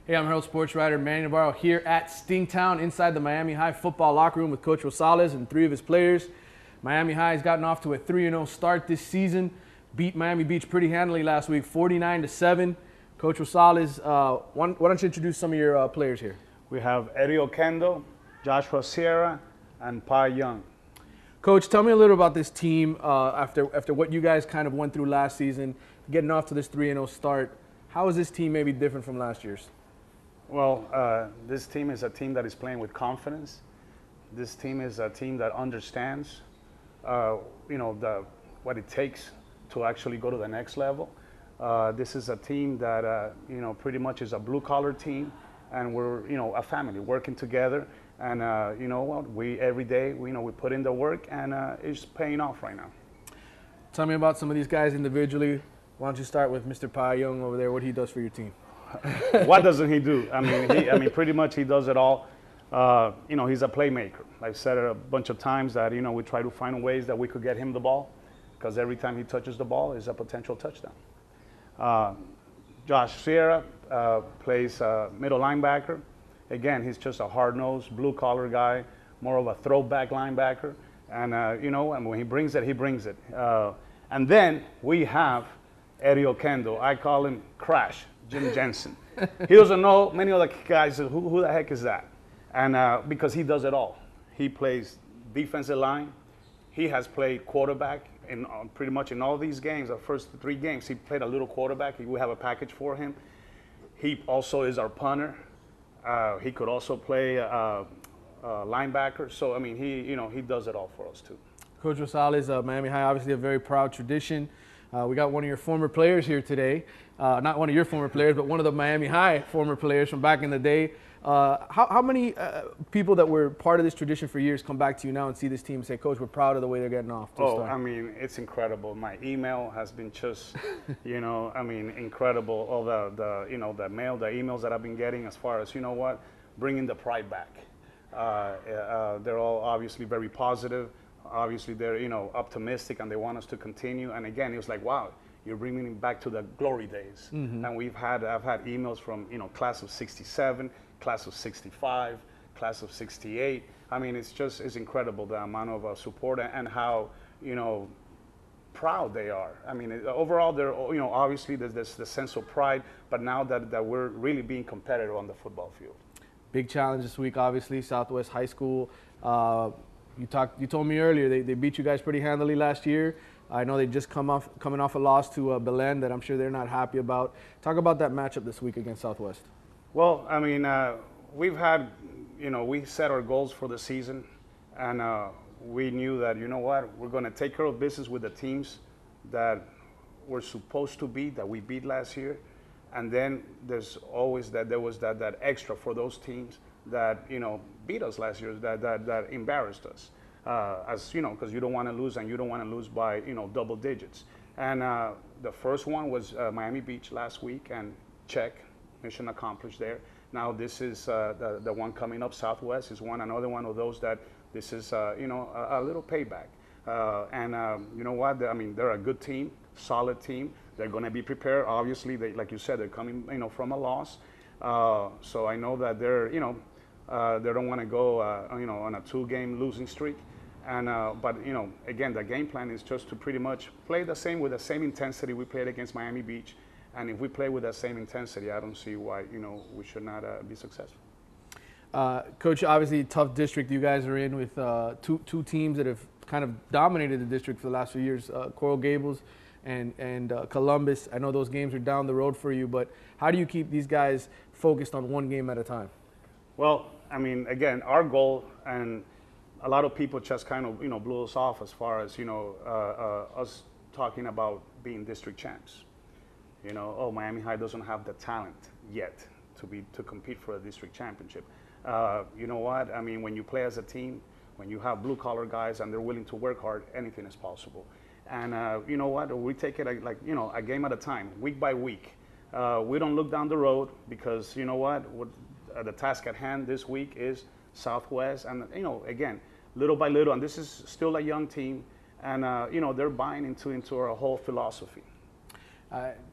Hey, I'm Herald sportswriter Manny Navarro here at Stingtown inside the Miami High football locker room with Coach Rosales and three of his players. Miami High has gotten off to a 3-0 start this season. Beat Miami Beach pretty handily last week, 49-7. Coach Rosales, why don't you introduce some of your players here? We have Eddie Oquendo, Joshua Sierra, and Pa Young. Coach, tell me a little about this team after what you guys kind of went through last season, getting off to this 3-0 start. How is this team maybe different from last year's? Well, this team is a team that is playing with confidence. This team is a team that understands, what it takes to actually go to the next level. This is a team that, pretty much is a blue-collar team, and we're, a family working together. And we every day, we put in the work, and it's paying off right now. Tell me about some of these guys individually. Why don't you start with Mr. Pa Young over there? What he does for your team? What doesn't he do? Pretty much he does it all. He's a playmaker. I've said it a bunch of times that, we try to find ways that we could get him the ball, because every time he touches the ball is a potential touchdown. Josh Sierra plays middle linebacker. Again, he's just a hard-nosed, blue-collar guy, more of a throwback linebacker. And, and when he brings it, he brings it. And then we have Eddie Oquendo. I call him Crash. Jim Jensen. He doesn't know, many other guys, who the heck is that? And because he does it all. He plays defensive line. He has played quarterback in pretty much in all these games. The first 3 games, he played a little quarterback. We have a package for him. He also is our punter. He could also play linebacker. So, he does it all for us, too. Coach Rosales, Miami High, obviously a very proud tradition. We got one of your former players here today. Not one of your former players, but one of the Miami High former players from back in the day. How many people that were part of this tradition for years come back to you now and see this team and say, Coach, we're proud of the way they're getting off? It's incredible. My email has been just, incredible. All the mail, the emails that I've been getting as far as, bringing the pride back. They're all obviously very positive. Obviously, they're, optimistic, and they want us to continue. And again, it was like, wow, you're bringing me back to the glory days. Mm-hmm. And I've had emails from, class of 67, class of 65, class of 68. It's incredible, the amount of support and how, proud they are. Overall, they're, obviously there's the sense of pride, but now that we're really being competitive on the football field. Big challenge this week, obviously, Southwest High School. You told me earlier they beat you guys pretty handily last year. I know they just coming off a loss to Belen that I'm sure they're not happy about. Talk about that matchup this week against Southwest. Well, we've had, we set our goals for the season, and we knew that, we're going to take care of business with the teams that we're supposed to beat, that we beat last year. And then there's always there was that extra for those teams that, beat us last year, that embarrassed us. Because you don't want to lose, and you don't want to lose by, double digits. And the first one was Miami Beach last week, and check, mission accomplished there. Now this is the one coming up. Southwest is another one of those that this is, a little payback. You know what? They're a good team, solid team. They're going to be prepared. Obviously, like you said, they're coming, from a loss. So I know that they're, they don't want to go, on a 2-game losing streak. And but again, the game plan is just to pretty much play with the same intensity we played against Miami Beach. And if we play with that same intensity, I don't see why we should not be successful. Coach, obviously tough district you guys are in with two teams that have kind of dominated the district for the last few years, Coral Gables and Columbus. I know those games are down the road for you, but how do you keep these guys focused on one game at a time? Well, again, our goal, and a lot of people just kind of, blew us off as far as, us talking about being district champs. Miami High doesn't have the talent yet to compete for a district championship. You know what? When you play as a team, when you have blue-collar guys and they're willing to work hard, anything is possible. And you know what? We take it like, a game at a time, week by week. We don't look down the road because, you know what the task at hand this week is Southwest, and again, little by little, and this is still a young team, and they're buying into our whole philosophy.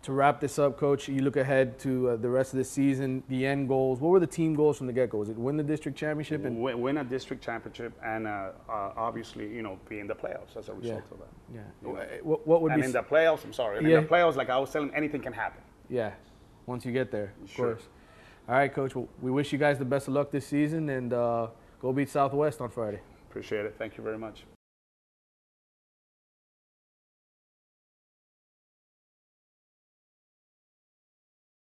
To wrap this up, Coach, you look ahead to the rest of the season, the end goals. What were the team goals from the get-go? Was it win the district championship? And Win a district championship, and obviously, be in the playoffs as a result of that. Yeah. You know. What would And be in the playoffs, I'm sorry. And Yeah. in the playoffs, like I was telling, anything can happen. Yeah, once you get there, of Sure. course. All right, Coach. Well, we wish you guys the best of luck this season, and go beat Southwest on Friday. Appreciate it. Thank you very much.